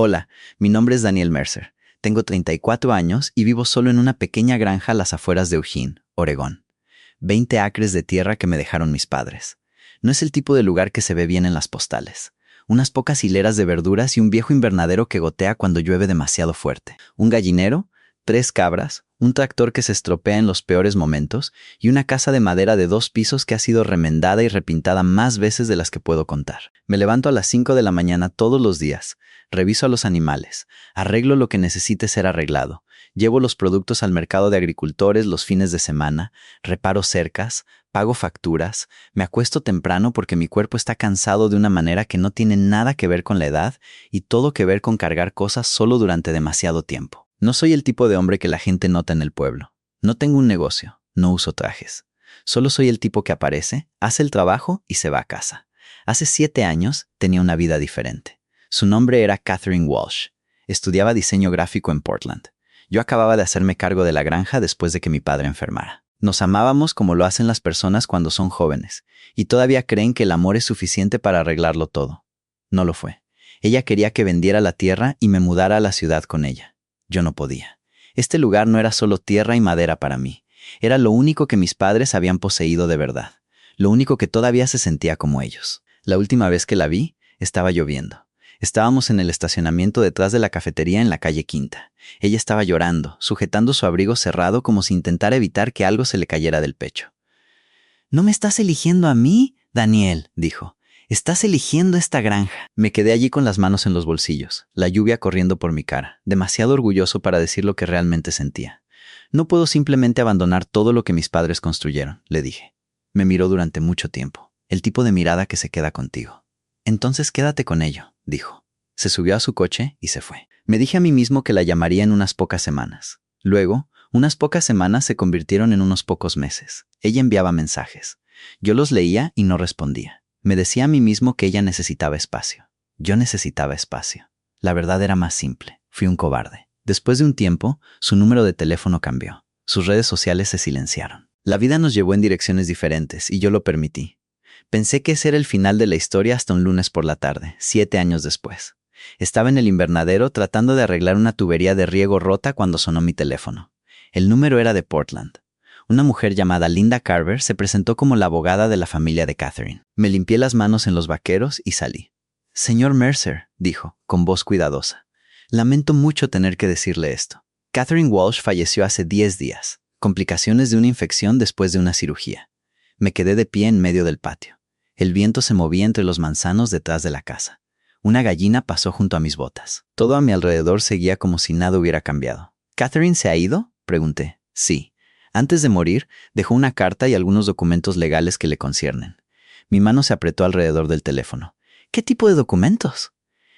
Hola, mi nombre es Daniel Mercer. Tengo 34 años y vivo solo en una pequeña granja a las afueras de Eugene, Oregón. 20 acres de tierra que me dejaron mis padres. No es el tipo de lugar que se ve bien en las postales. Unas pocas hileras de verduras y un viejo invernadero que gotea cuando llueve demasiado fuerte. Un gallinero, 3 cabras, un tractor que se estropea en los peores momentos y una casa de madera de 2 pisos que ha sido remendada y repintada más veces de las que puedo contar. Me levanto a las 5 de la mañana todos los días, reviso a los animales, arreglo lo que necesite ser arreglado, llevo los productos al mercado de agricultores los fines de semana, reparo cercas, pago facturas, me acuesto temprano porque mi cuerpo está cansado de una manera que no tiene nada que ver con la edad y todo que ver con cargar cosas solo durante demasiado tiempo. No soy el tipo de hombre que la gente nota en el pueblo. No tengo un negocio, no uso trajes. Solo soy el tipo que aparece, hace el trabajo y se va a casa. Hace 7 años tenía una vida diferente. Su nombre era Catherine Walsh. Estudiaba diseño gráfico en Portland. Yo acababa de hacerme cargo de la granja después de que mi padre enfermara. Nos amábamos como lo hacen las personas cuando son jóvenes, y todavía creen que el amor es suficiente para arreglarlo todo. No lo fue. Ella quería que vendiera la tierra y me mudara a la ciudad con ella. Yo no podía. Este lugar no era solo tierra y madera para mí. Era lo único que mis padres habían poseído de verdad. Lo único que todavía se sentía como ellos. La última vez que la vi, estaba lloviendo. Estábamos en el estacionamiento detrás de la cafetería en la calle Quinta. Ella estaba llorando, sujetando su abrigo cerrado como si intentara evitar que algo se le cayera del pecho. «¿No me estás eligiendo a mí, Daniel?», dijo. «Estás eligiendo esta granja». Me quedé allí con las manos en los bolsillos, la lluvia corriendo por mi cara, demasiado orgulloso para decir lo que realmente sentía. «No puedo simplemente abandonar todo lo que mis padres construyeron», le dije. Me miró durante mucho tiempo, el tipo de mirada que se queda contigo. «Entonces quédate con ello», dijo. Se subió a su coche y se fue. Me dije a mí mismo que la llamaría en unas pocas semanas. Luego, unas pocas semanas se convirtieron en unos pocos meses. Ella enviaba mensajes. Yo los leía y no respondía. Me decía a mí mismo que ella necesitaba espacio. Yo necesitaba espacio. La verdad era más simple. Fui un cobarde. Después de un tiempo, su número de teléfono cambió. Sus redes sociales se silenciaron. La vida nos llevó en direcciones diferentes y yo lo permití. Pensé que ese era el final de la historia hasta un lunes por la tarde, 7 años después. Estaba en el invernadero tratando de arreglar una tubería de riego rota cuando sonó mi teléfono. El número era de Portland. Una mujer llamada Linda Carver se presentó como la abogada de la familia de Catherine. Me limpié las manos en los vaqueros y salí. «Señor Mercer», dijo, con voz cuidadosa. «Lamento mucho tener que decirle esto. Catherine Walsh falleció hace 10 días. Complicaciones de una infección después de una cirugía». Me quedé de pie en medio del patio. El viento se movía entre los manzanos detrás de la casa. Una gallina pasó junto a mis botas. Todo a mi alrededor seguía como si nada hubiera cambiado. «¿Catherine se ha ido?», pregunté. «Sí. Antes de morir, dejó una carta y algunos documentos legales que le conciernen». Mi mano se apretó alrededor del teléfono. «¿Qué tipo de documentos?».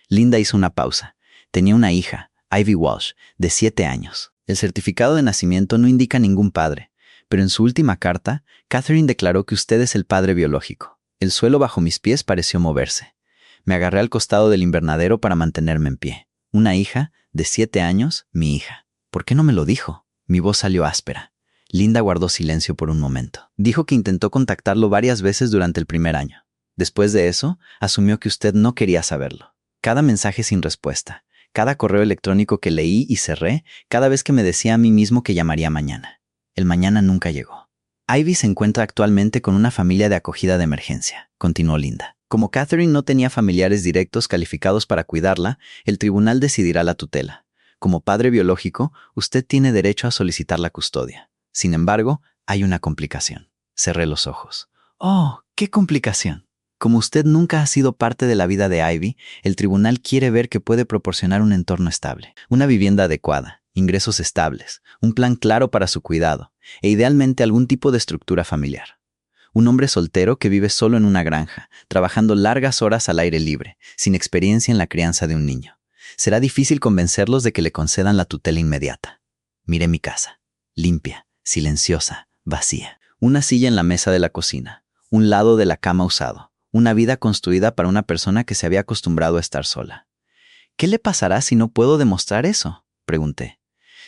Linda hizo una pausa. Tenía una hija, Ivy Walsh, de 7 años. El certificado de nacimiento no indica ningún padre, pero en su última carta, Catherine declaró que usted es el padre biológico. El suelo bajo mis pies pareció moverse. Me agarré al costado del invernadero para mantenerme en pie. Una hija, de 7 años, mi hija. ¿Por qué no me lo dijo? Mi voz salió áspera. Linda guardó silencio por un momento. Dijo que intentó contactarlo varias veces durante el primer año. Después de eso, asumió que usted no quería saberlo. Cada mensaje sin respuesta, cada correo electrónico que leí y cerré, cada vez que me decía a mí mismo que llamaría mañana. El mañana nunca llegó. «Ivy se encuentra actualmente con una familia de acogida de emergencia», continuó Linda. «Como Catherine no tenía familiares directos calificados para cuidarla, el tribunal decidirá la tutela. Como padre biológico, usted tiene derecho a solicitar la custodia. Sin embargo, hay una complicación». Cerré los ojos. «Oh, ¿qué complicación?». «Como usted nunca ha sido parte de la vida de Ivy, el tribunal quiere ver que puede proporcionar un entorno estable, una vivienda adecuada, ingresos estables, un plan claro para su cuidado, e idealmente algún tipo de estructura familiar. Un hombre soltero que vive solo en una granja, trabajando largas horas al aire libre, sin experiencia en la crianza de un niño. Será difícil convencerlos de que le concedan la tutela inmediata». Miré mi casa, limpia, silenciosa, vacía. Una silla en la mesa de la cocina, un lado de la cama usado. Una vida construida para una persona que se había acostumbrado a estar sola. «¿Qué le pasará si no puedo demostrar eso?», pregunté.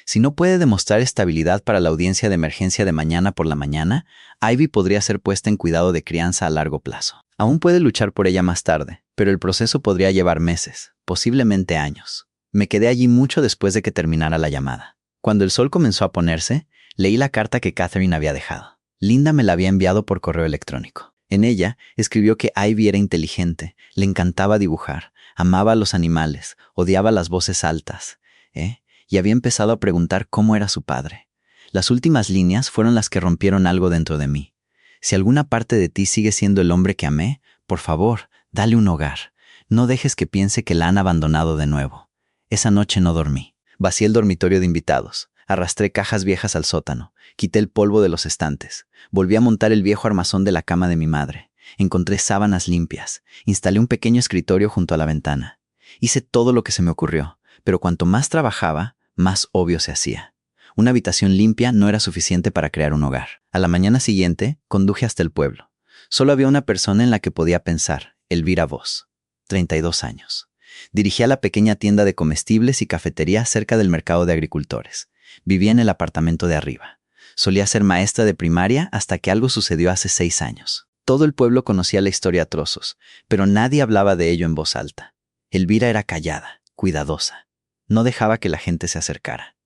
Si no puede demostrar estabilidad para la audiencia de emergencia de mañana por la mañana, Ivy podría ser puesta en cuidado de crianza a largo plazo. Aún puede luchar por ella más tarde, pero el proceso podría llevar meses, posiblemente años. Me quedé allí mucho después de que terminara la llamada. Cuando el sol comenzó a ponerse, leí la carta que Catherine había dejado. Linda me la había enviado por correo electrónico. En ella, escribió que Ivy era inteligente, le encantaba dibujar, amaba a los animales, odiaba las voces altas, y había empezado a preguntar cómo era su padre. Las últimas líneas fueron las que rompieron algo dentro de mí. Si alguna parte de ti sigue siendo el hombre que amé, por favor, dale un hogar. No dejes que piense que la han abandonado de nuevo. Esa noche no dormí. Vacié el dormitorio de invitados. Arrastré cajas viejas al sótano. Quité el polvo de los estantes. Volví a montar el viejo armazón de la cama de mi madre. Encontré sábanas limpias. Instalé un pequeño escritorio junto a la ventana. Hice todo lo que se me ocurrió, pero cuanto más trabajaba, más obvio se hacía. Una habitación limpia no era suficiente para crear un hogar. A la mañana siguiente, conduje hasta el pueblo. Solo había una persona en la que podía pensar, Elvira Voss, 32 años. Dirigía la pequeña tienda de comestibles y cafetería cerca del mercado de agricultores. Vivía en el apartamento de arriba. Solía ser maestra de primaria hasta que algo sucedió hace 6 años. Todo el pueblo conocía la historia a trozos, pero nadie hablaba de ello en voz alta. Elvira era callada, cuidadosa. No dejaba que la gente se acercara.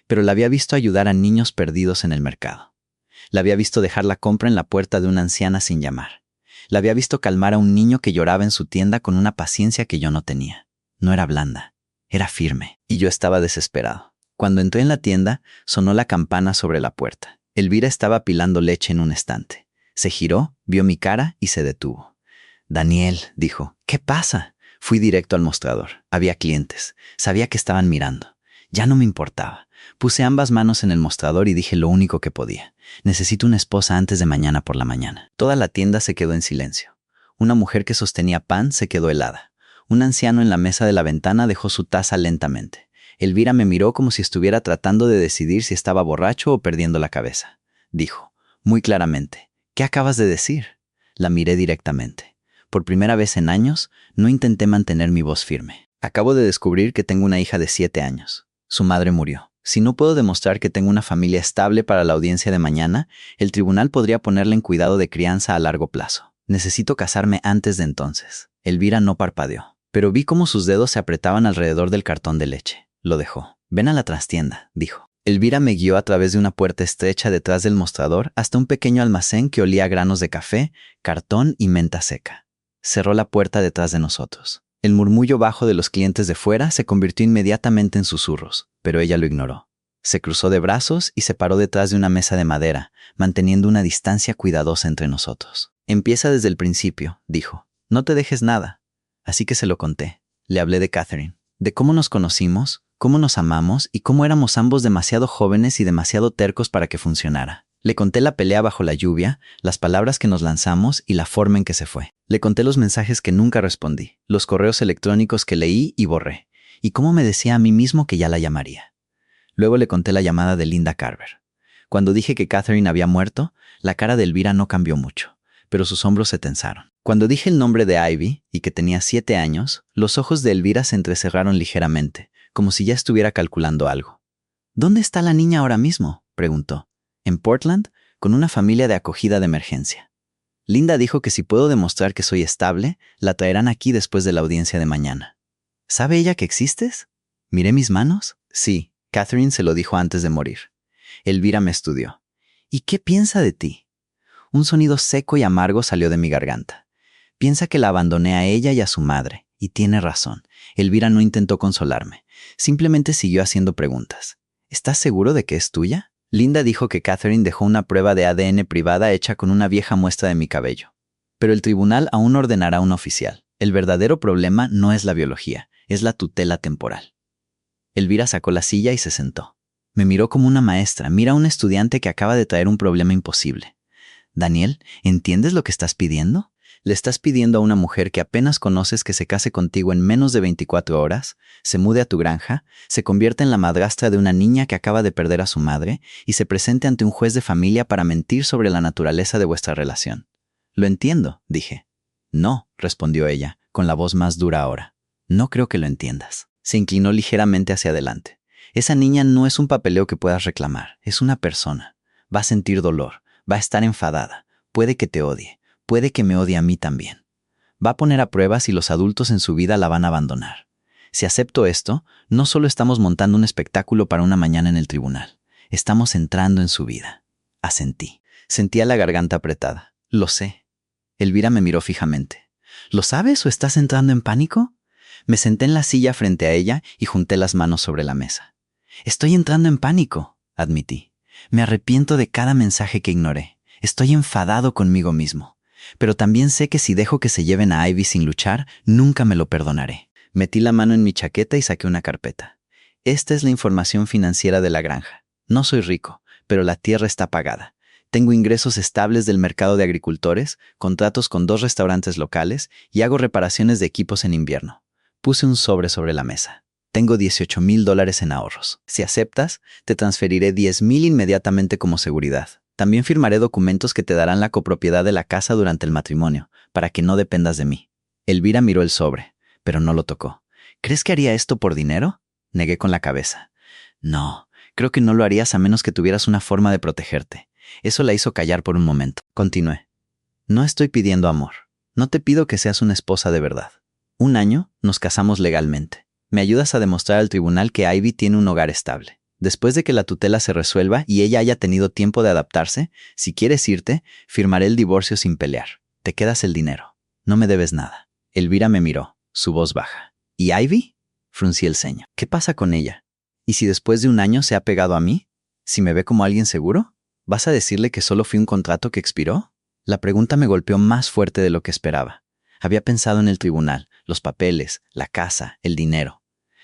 Pero la había visto ayudar a niños perdidos en el mercado. La había visto dejar la compra en la puerta de una anciana sin llamar. La había visto calmar a un niño que lloraba en su tienda con una paciencia que yo no tenía. No era blanda, era firme, y yo estaba desesperado. Cuando entré en la tienda, sonó la campana sobre la puerta. Elvira estaba apilando leche en un estante. Se giró, vio mi cara y se detuvo. «Daniel», dijo, «¿qué pasa?» Fui directo al mostrador. Había clientes. Sabía que estaban mirando. Ya no me importaba. Puse ambas manos en el mostrador y dije lo único que podía. «Necesito una esposa antes de mañana por la mañana». Toda la tienda se quedó en silencio. Una mujer que sostenía pan se quedó helada. Un anciano en la mesa de la ventana dejó su taza lentamente. Elvira me miró como si estuviera tratando de decidir si estaba borracho o perdiendo la cabeza. Dijo, muy claramente, «¿Qué acabas de decir?» La miré directamente. Por primera vez en años, no intenté mantener mi voz firme. «Acabo de descubrir que tengo una hija de 7 años. Su madre murió. Si no puedo demostrar que tengo una familia estable para la audiencia de mañana, el tribunal podría ponerla en cuidado de crianza a largo plazo. Necesito casarme antes de entonces». Elvira no parpadeó, pero vi cómo sus dedos se apretaban alrededor del cartón de leche. Lo dejó. «Ven a la trastienda», dijo. Elvira me guió a través de una puerta estrecha detrás del mostrador hasta un pequeño almacén que olía a granos de café, cartón y menta seca. Cerró la puerta detrás de nosotros. El murmullo bajo de los clientes de fuera se convirtió inmediatamente en susurros, pero ella lo ignoró. Se cruzó de brazos y se paró detrás de una mesa de madera, manteniendo una distancia cuidadosa entre nosotros. «Empieza desde el principio», dijo. «No te dejes nada». Así que se lo conté. Le hablé de Catherine, de cómo nos conocimos, cómo nos amamos y cómo éramos ambos demasiado jóvenes y demasiado tercos para que funcionara. Le conté la pelea bajo la lluvia, las palabras que nos lanzamos y la forma en que se fue. Le conté los mensajes que nunca respondí, los correos electrónicos que leí y borré, y cómo me decía a mí mismo que ya la llamaría. Luego le conté la llamada de Linda Carver. Cuando dije que Catherine había muerto, la cara de Elvira no cambió mucho, pero sus hombros se tensaron. Cuando dije el nombre de Ivy y que tenía 7 años, los ojos de Elvira se entrecerraron ligeramente, como si ya estuviera calculando algo. «¿Dónde está la niña ahora mismo?», preguntó. «En Portland, con una familia de acogida de emergencia. Linda dijo que si puedo demostrar que soy estable, la traerán aquí después de la audiencia de mañana». «¿Sabe ella que existes?» ¿Miré mis manos? Sí, Catherine se lo dijo antes de morir. Elvira me estudió. «¿Y qué piensa de ti?» Un sonido seco y amargo salió de mi garganta. «Piensa que la abandoné a ella y a su madre, y tiene razón». Elvira no intentó consolarme. Simplemente siguió haciendo preguntas. «¿Estás seguro de que es tuya?» Linda dijo que Catherine dejó una prueba de ADN privada hecha con una vieja muestra de mi cabello. Pero el tribunal aún ordenará un oficial. El verdadero problema no es la biología, es la tutela temporal. Elvira sacó la silla y se sentó. Me miró como una maestra, mira a un estudiante que acaba de traer un problema imposible. «Daniel, ¿entiendes lo que estás pidiendo? Le estás pidiendo a una mujer que apenas conoces que se case contigo en menos de 24 horas, se mude a tu granja, se convierta en la madrastra de una niña que acaba de perder a su madre y se presente ante un juez de familia para mentir sobre la naturaleza de vuestra relación». «Lo entiendo», dije. «No», respondió ella, con la voz más dura ahora. «No creo que lo entiendas». Se inclinó ligeramente hacia adelante. Esa niña no es un papeleo que puedas reclamar, es una persona. Va a sentir dolor, va a estar enfadada, puede que te odie, puede que me odie a mí también. Va a poner a prueba si los adultos en su vida la van a abandonar. Si acepto esto, no solo estamos montando un espectáculo para una mañana en el tribunal, estamos entrando en su vida. Asentí. Sentía la garganta apretada. Lo sé. Elvira me miró fijamente. ¿Lo sabes o estás entrando en pánico? Me senté en la silla frente a ella y junté las manos sobre la mesa. Estoy entrando en pánico, admití. Me arrepiento de cada mensaje que ignoré. Estoy enfadado conmigo mismo. Pero también sé que si dejo que se lleven a Ivy sin luchar, nunca me lo perdonaré. Metí la mano en mi chaqueta y saqué una carpeta. Esta es la información financiera de la granja. No soy rico, pero la tierra está pagada. Tengo ingresos estables del mercado de agricultores, contratos con 2 restaurantes locales y hago reparaciones de equipos en invierno. Puse un sobre la mesa. Tengo $18,000 en ahorros. Si aceptas, te transferiré 10,000 inmediatamente como seguridad. También firmaré documentos que te darán la copropiedad de la casa durante el matrimonio, para que no dependas de mí. Elvira miró el sobre, pero no lo tocó. ¿Crees que haría esto por dinero? Negué con la cabeza. No, creo que no lo harías a menos que tuvieras una forma de protegerte. Eso la hizo callar por un momento. Continué. No estoy pidiendo amor. No te pido que seas una esposa de verdad. 1 año nos casamos legalmente. Me ayudas a demostrar al tribunal que Ivy tiene un hogar estable. Después de que la tutela se resuelva y ella haya tenido tiempo de adaptarse, si quieres irte, firmaré el divorcio sin pelear. Te quedas el dinero. No me debes nada. Elvira me miró, su voz baja. ¿Y Ivy? Fruncí el ceño. ¿Qué pasa con ella? ¿Y si después de 1 año se ha pegado a mí? ¿Si me ve como alguien seguro? ¿Vas a decirle que solo fui un contrato que expiró? La pregunta me golpeó más fuerte de lo que esperaba. Había pensado en el tribunal, los papeles, la casa, el dinero.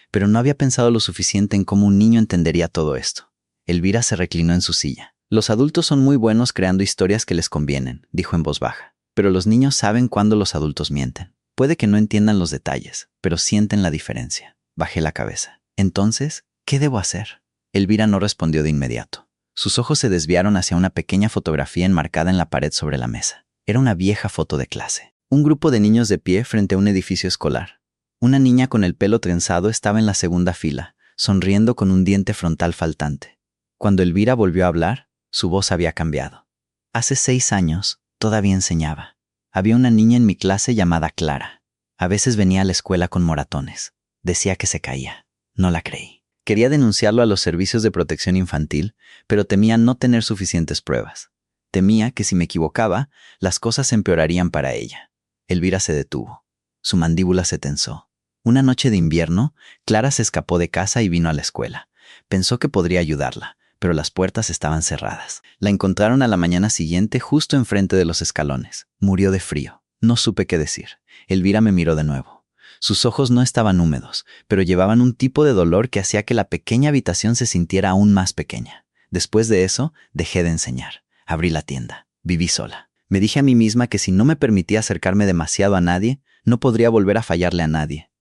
Pero no había pensado lo suficiente en cómo un niño entendería todo esto. Elvira se reclinó en su silla. Los adultos son muy buenos creando historias que les convienen, dijo en voz baja. Pero los niños saben cuándo los adultos mienten. Puede que no entiendan los detalles, pero sienten la diferencia. Bajé la cabeza. Entonces, ¿qué debo hacer? Elvira no respondió de inmediato. Sus ojos se desviaron hacia una pequeña fotografía enmarcada en la pared sobre la mesa. Era una vieja foto de clase. Un grupo de niños de pie frente a un edificio escolar. Una niña con el pelo trenzado estaba en la segunda fila, sonriendo con un diente frontal faltante. Cuando Elvira volvió a hablar, su voz había cambiado. Hace 6 años, todavía enseñaba. Había una niña en mi clase llamada Clara. A veces venía a la escuela con moratones. Decía que se caía. No la creí. Quería denunciarlo a los servicios de protección infantil, pero temía no tener suficientes pruebas. Temía que si me equivocaba, las cosas empeorarían para ella. Elvira se detuvo. Su mandíbula se tensó. Una noche de invierno, Clara se escapó de casa y vino a la escuela. Pensó que podría ayudarla, pero las puertas estaban cerradas. La encontraron a la mañana siguiente justo enfrente de los escalones. Murió de frío. No supe qué decir. Elvira me miró de nuevo. Sus ojos no estaban húmedos, pero llevaban un tipo de dolor que hacía que la pequeña habitación se sintiera aún más pequeña. Después de eso, dejé de enseñar. Abrí la tienda. Viví sola. Me dije a mí misma que si no me permitía acercarme demasiado a nadie, no podría volver a fallarle a nadie.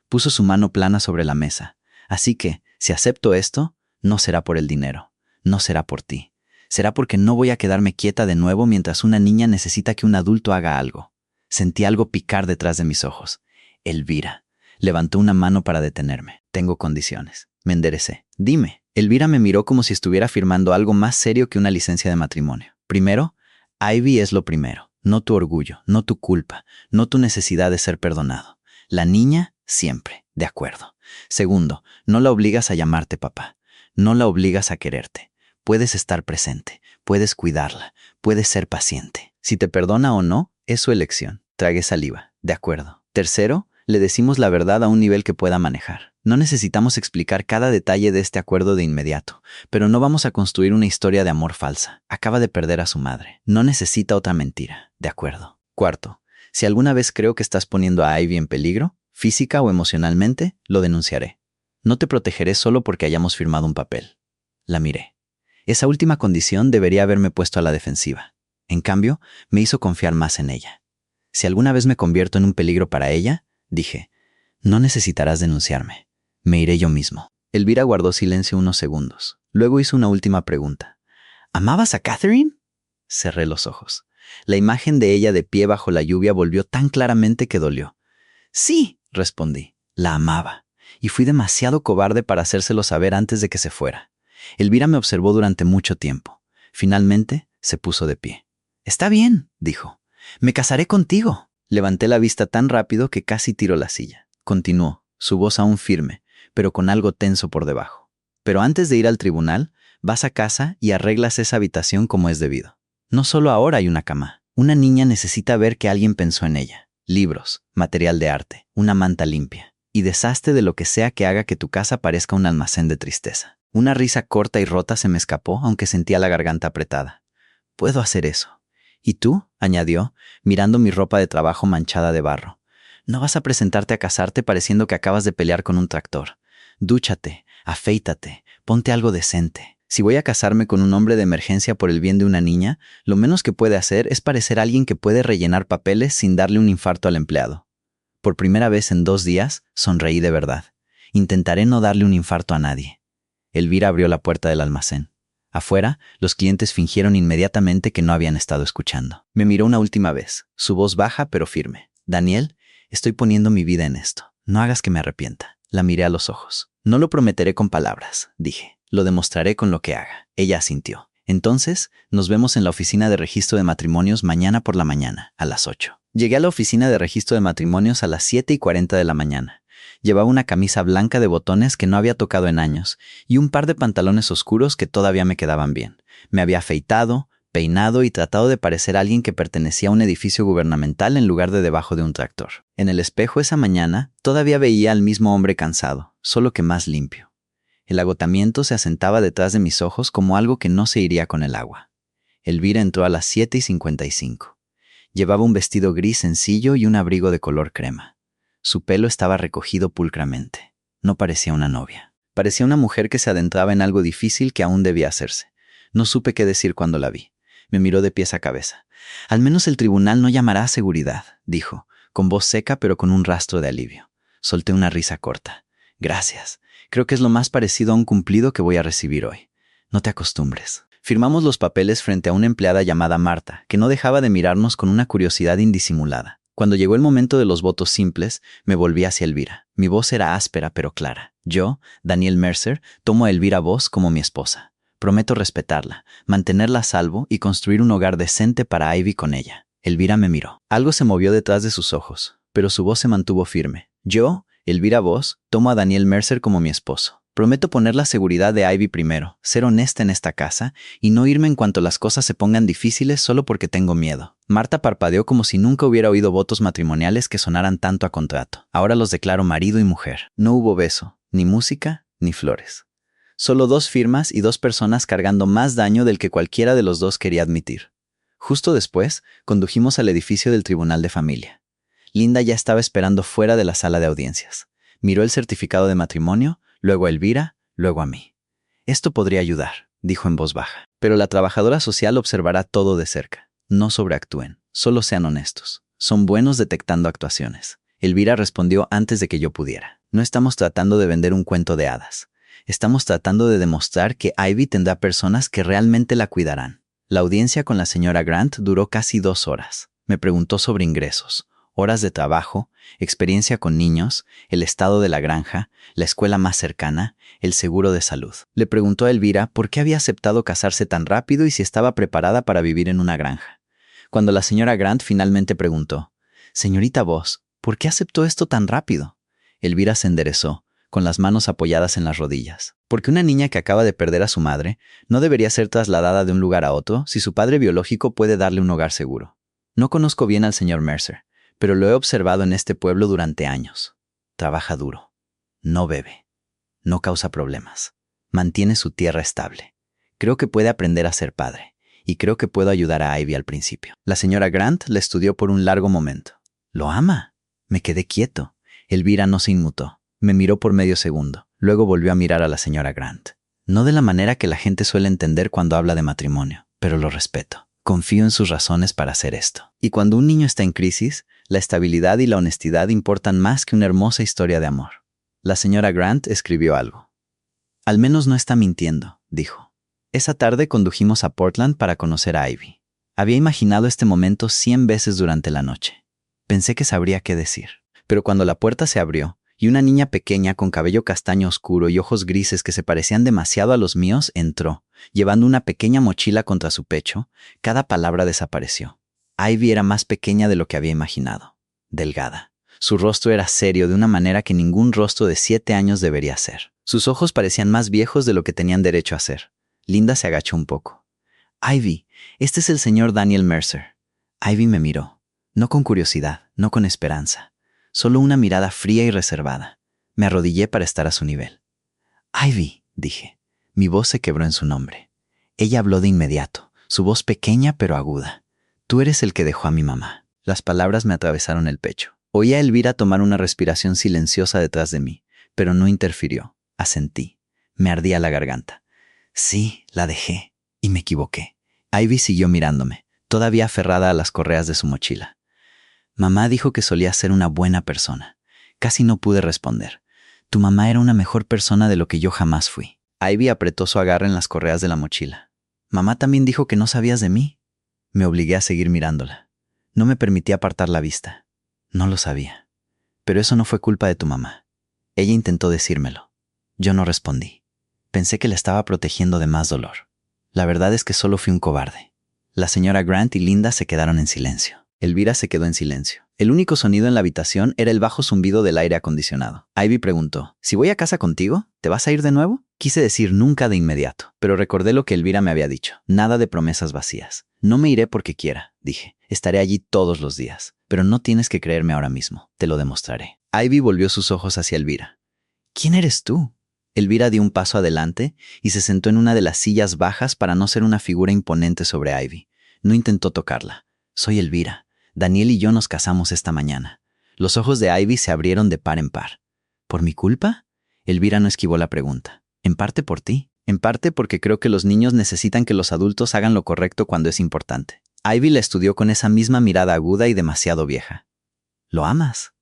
Puso su mano plana sobre la mesa. Así que, si acepto esto, no será por el dinero. No será por ti. Será porque no voy a quedarme quieta de nuevo mientras una niña necesita que un adulto haga algo. Sentí algo picar detrás de mis ojos. Elvira. Levantó una mano para detenerme. Tengo condiciones. Me enderecé. Dime. Elvira me miró como si estuviera firmando algo más serio que una licencia de matrimonio. Primero, Ivy es lo primero. No tu orgullo, no tu culpa, no tu necesidad de ser perdonado. La niña, siempre. De acuerdo. Segundo, no la obligas a llamarte papá. No la obligas a quererte. Puedes estar presente. Puedes cuidarla. Puedes ser paciente. Si te perdona o no, es su elección. Tragué saliva. De acuerdo. Tercero, le decimos la verdad a un nivel que pueda manejar. No necesitamos explicar cada detalle de este acuerdo de inmediato, pero no vamos a construir una historia de amor falsa. Acaba de perder a su madre. No necesita otra mentira. De acuerdo. Cuarto, si alguna vez creo que estás poniendo a Ivy en peligro, física o emocionalmente, lo denunciaré. No te protegeré solo porque hayamos firmado un papel. La miré. Esa última condición debería haberme puesto a la defensiva. En cambio, me hizo confiar más en ella. Si alguna vez me convierto en un peligro para ella, dije, no necesitarás denunciarme. Me iré yo mismo. Elvira guardó silencio unos segundos. Luego hizo una última pregunta. ¿Amabas a Catherine? Cerré los ojos. La imagen de ella de pie bajo la lluvia volvió tan claramente que dolió. Sí, respondí. La amaba. y fui demasiado cobarde para hacérselo saber antes de que se fuera. Elvira me observó durante mucho tiempo. Finalmente, se puso de pie. «Está bien», dijo. «Me casaré contigo». Levanté la vista tan rápido que casi tiró la silla. Continuó, su voz aún firme, pero con algo tenso por debajo. «Pero antes de ir al tribunal, vas a casa y arreglas esa habitación como es debido. No solo ahora hay una cama. Una niña necesita ver que alguien pensó en ella. Libros, material de arte, una manta limpia. Y deshazte de lo que sea que haga que tu casa parezca un almacén de tristeza». Una risa corta y rota se me escapó, aunque sentía la garganta apretada. «Puedo hacer eso». «¿Y tú?», añadió, mirando mi ropa de trabajo manchada de barro. «No vas a presentarte a casarte pareciendo que acabas de pelear con un tractor. Dúchate, afeítate, ponte algo decente. Si voy a casarme con un hombre de emergencia por el bien de una niña, lo menos que puede hacer es parecer alguien que puede rellenar papeles sin darle un infarto al empleado». Por primera vez en 2 días, sonreí de verdad. Intentaré no darle un infarto a nadie. Elvira abrió la puerta del almacén. Afuera, los clientes fingieron inmediatamente que no habían estado escuchando. Me miró una última vez, su voz baja pero firme. «Daniel, estoy poniendo mi vida en esto. No hagas que me arrepienta». La miré a los ojos. «No lo prometeré con palabras», dije. «Lo demostraré con lo que haga». Ella asintió. «Entonces, nos vemos en la oficina de registro de matrimonios mañana por la mañana, a las 8». Llegué a la oficina de registro de matrimonios a las 7:40 de la mañana. Llevaba una camisa blanca de botones que no había tocado en años y un par de pantalones oscuros que todavía me quedaban bien. Me había afeitado, peinado y tratado de parecer alguien que pertenecía a un edificio gubernamental en lugar de debajo de un tractor. En el espejo esa mañana todavía veía al mismo hombre cansado, solo que más limpio. El agotamiento se asentaba detrás de mis ojos como algo que no se iría con el agua. Elvira entró a las 7:55. Llevaba un vestido gris sencillo y un abrigo de color crema. Su pelo estaba recogido pulcramente. No parecía una novia. Parecía una mujer que se adentraba en algo difícil que aún debía hacerse. No supe qué decir cuando la vi. Me miró de pies a cabeza. «Al menos el tribunal no llamará a seguridad», dijo, con voz seca pero con un rastro de alivio. Solté una risa corta. «Gracias. Creo que es lo más parecido a un cumplido que voy a recibir hoy. No te acostumbres». Firmamos los papeles frente a una empleada llamada Marta, que no dejaba de mirarnos con una curiosidad indisimulada. Cuando llegó el momento de los votos simples, me volví hacia Elvira. Mi voz era áspera pero clara. «Yo, Daniel Mercer, tomo a Elvira Voss como mi esposa. Prometo respetarla, mantenerla a salvo y construir un hogar decente para Ivy con ella». Elvira me miró. Algo se movió detrás de sus ojos, pero su voz se mantuvo firme. «Yo, Elvira Voss, tomo a Daniel Mercer como mi esposo. Prometo poner la seguridad de Ivy primero, ser honesta en esta casa y no irme en cuanto las cosas se pongan difíciles solo porque tengo miedo». Marta parpadeó como si nunca hubiera oído votos matrimoniales que sonaran tanto a contrato. «Ahora los declaro marido y mujer». No hubo beso, ni música, ni flores. Solo 2 firmas y 2 personas cargando más daño del que cualquiera de los dos quería admitir. Justo después, condujimos al edificio del Tribunal de Familia. Linda ya estaba esperando fuera de la sala de audiencias. Miró el certificado de matrimonio, luego a Elvira, luego a mí. «Esto podría ayudar», dijo en voz baja. «Pero la trabajadora social observará todo de cerca. No sobreactúen, solo sean honestos. Son buenos detectando actuaciones». Elvira respondió antes de que yo pudiera. «No estamos tratando de vender un cuento de hadas. Estamos tratando de demostrar que Ivy tendrá personas que realmente la cuidarán». La audiencia con la señora Grant duró casi 2 horas. Me preguntó sobre ingresos, horas de trabajo, experiencia con niños, el estado de la granja, la escuela más cercana, el seguro de salud. Le preguntó a Elvira por qué había aceptado casarse tan rápido y si estaba preparada para vivir en una granja. Cuando la señora Grant finalmente preguntó: «Señorita Voss, ¿por qué aceptó esto tan rápido?», Elvira se enderezó, con las manos apoyadas en las rodillas. «Porque una niña que acaba de perder a su madre no debería ser trasladada de un lugar a otro si su padre biológico puede darle un hogar seguro. No conozco bien al señor Mercer, pero lo he observado en este pueblo durante años. Trabaja duro, no bebe, no causa problemas, mantiene su tierra estable. Creo que puede aprender a ser padre, y creo que puedo ayudar a Ivy al principio». La señora Grant le estudió por un largo momento. «¿Lo ama?». Me quedé quieto. Elvira no se inmutó. Me miró por medio segundo. Luego volvió a mirar a la señora Grant. No de la manera que la gente suele entender cuando habla de matrimonio, pero lo respeto. Confío en sus razones para hacer esto. Y cuando un niño está en crisis, la estabilidad y la honestidad importan más que una hermosa historia de amor. La señora Grant escribió algo. «Al menos no está mintiendo», dijo. Esa tarde condujimos a Portland para conocer a Ivy. Había imaginado este momento 100 veces durante la noche. Pensé que sabría qué decir. Pero cuando la puerta se abrió y una niña pequeña con cabello castaño oscuro y ojos grises que se parecían demasiado a los míos entró, llevando una pequeña mochila contra su pecho. Cada palabra desapareció. Ivy era más pequeña de lo que había imaginado. Delgada. Su rostro era serio de una manera que ningún rostro de 7 años debería ser. Sus ojos parecían más viejos de lo que tenían derecho a ser. Linda se agachó un poco. Ivy, este es el señor Daniel Mercer. Ivy me miró. No con curiosidad, no con esperanza. Solo una mirada fría y reservada. Me arrodillé para estar a su nivel. Ivy, dije. Mi voz se quebró en su nombre. Ella habló de inmediato, su voz pequeña pero aguda. Tú eres el que dejó a mi mamá. Las palabras me atravesaron el pecho. Oí a Elvira tomar una respiración silenciosa detrás de mí, pero no interfirió. Asentí. Me ardía la garganta. Sí, la dejé. Y me equivoqué. Ivy siguió mirándome, todavía aferrada a las correas de su mochila. Mamá dijo que solía ser una buena persona. Casi no pude responder. Tu mamá era una mejor persona de lo que yo jamás fui. Ivy apretó su agarre en las correas de la mochila. Mamá también dijo que no sabías de mí. Me obligué a seguir mirándola. No me permití apartar la vista. No lo sabía. Pero eso no fue culpa de tu mamá. Ella intentó decírmelo. Yo no respondí. Pensé que la estaba protegiendo de más dolor. La verdad es que solo fui un cobarde. La señora Grant y Linda se quedaron en silencio. Elvira se quedó en silencio. El único sonido en la habitación era el bajo zumbido del aire acondicionado. Ivy preguntó, ¿si voy a casa contigo, te vas a ir de nuevo? Quise decir nunca de inmediato, pero recordé lo que Elvira me había dicho. Nada de promesas vacías. No me iré porque quiera, dije. Estaré allí todos los días. Pero no tienes que creerme ahora mismo. Te lo demostraré. Ivy volvió sus ojos hacia Elvira. ¿Quién eres tú? Elvira dio un paso adelante y se sentó en una de las sillas bajas para no ser una figura imponente sobre Ivy. No intentó tocarla. Soy Elvira. Daniel y yo nos casamos esta mañana. Los ojos de Ivy se abrieron de par en par. ¿Por mi culpa? Elvira no esquivó la pregunta. En parte por ti. En parte porque creo que los niños necesitan que los adultos hagan lo correcto cuando es importante. Ivy la estudió con esa misma mirada aguda y demasiado vieja. ¿Lo amas?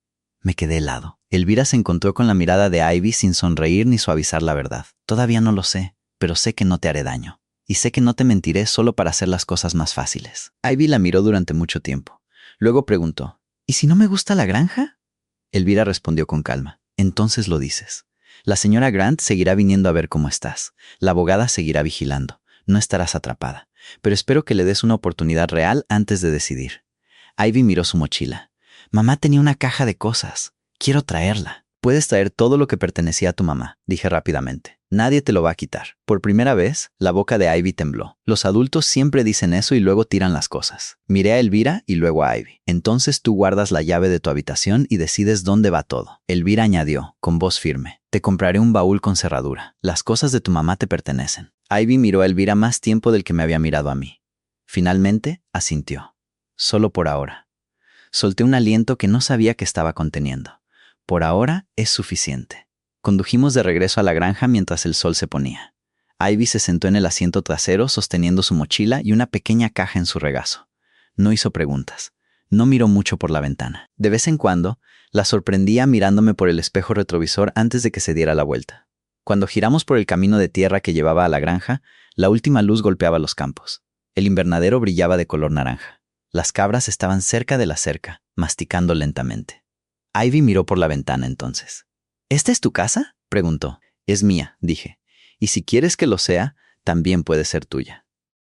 Me quedé helado. Elvira se encontró con la mirada de Ivy sin sonreír ni suavizar la verdad. Todavía no lo sé, pero sé que no te haré daño. Y sé que no te mentiré solo para hacer las cosas más fáciles. Ivy la miró durante mucho tiempo. Luego preguntó, ¿y si no me gusta la granja? Elvira respondió con calma, entonces lo dices. La señora Grant seguirá viniendo a ver cómo estás. La abogada seguirá vigilando. No estarás atrapada. Pero espero que le des una oportunidad real antes de decidir. Ivy miró su mochila. Mamá tenía una caja de cosas. Quiero traerla. Puedes traer todo lo que pertenecía a tu mamá, dije rápidamente. Nadie te lo va a quitar. Por primera vez, la boca de Ivy tembló. Los adultos siempre dicen eso y luego tiran las cosas. Miré a Elvira y luego a Ivy. Entonces tú guardas la llave de tu habitación y decides dónde va todo. Elvira añadió, con voz firme. Te compraré un baúl con cerradura. Las cosas de tu mamá te pertenecen. Ivy miró a Elvira más tiempo del que me había mirado a mí. Finalmente, asintió. Solo por ahora. Solté un aliento que no sabía que estaba conteniendo. Por ahora es suficiente. Condujimos de regreso a la granja mientras el sol se ponía. Ivy se sentó en el asiento trasero sosteniendo su mochila y una pequeña caja en su regazo. No hizo preguntas. No miró mucho por la ventana. De vez en cuando, la sorprendía mirándome por el espejo retrovisor antes de que se diera la vuelta. Cuando giramos por el camino de tierra que llevaba a la granja, la última luz golpeaba los campos. El invernadero brillaba de color naranja. Las cabras estaban cerca de la cerca, masticando lentamente. Ivy miró por la ventana entonces. ¿Esta es tu casa?, preguntó. Es mía, dije. Y si quieres que lo sea, también puede ser tuya.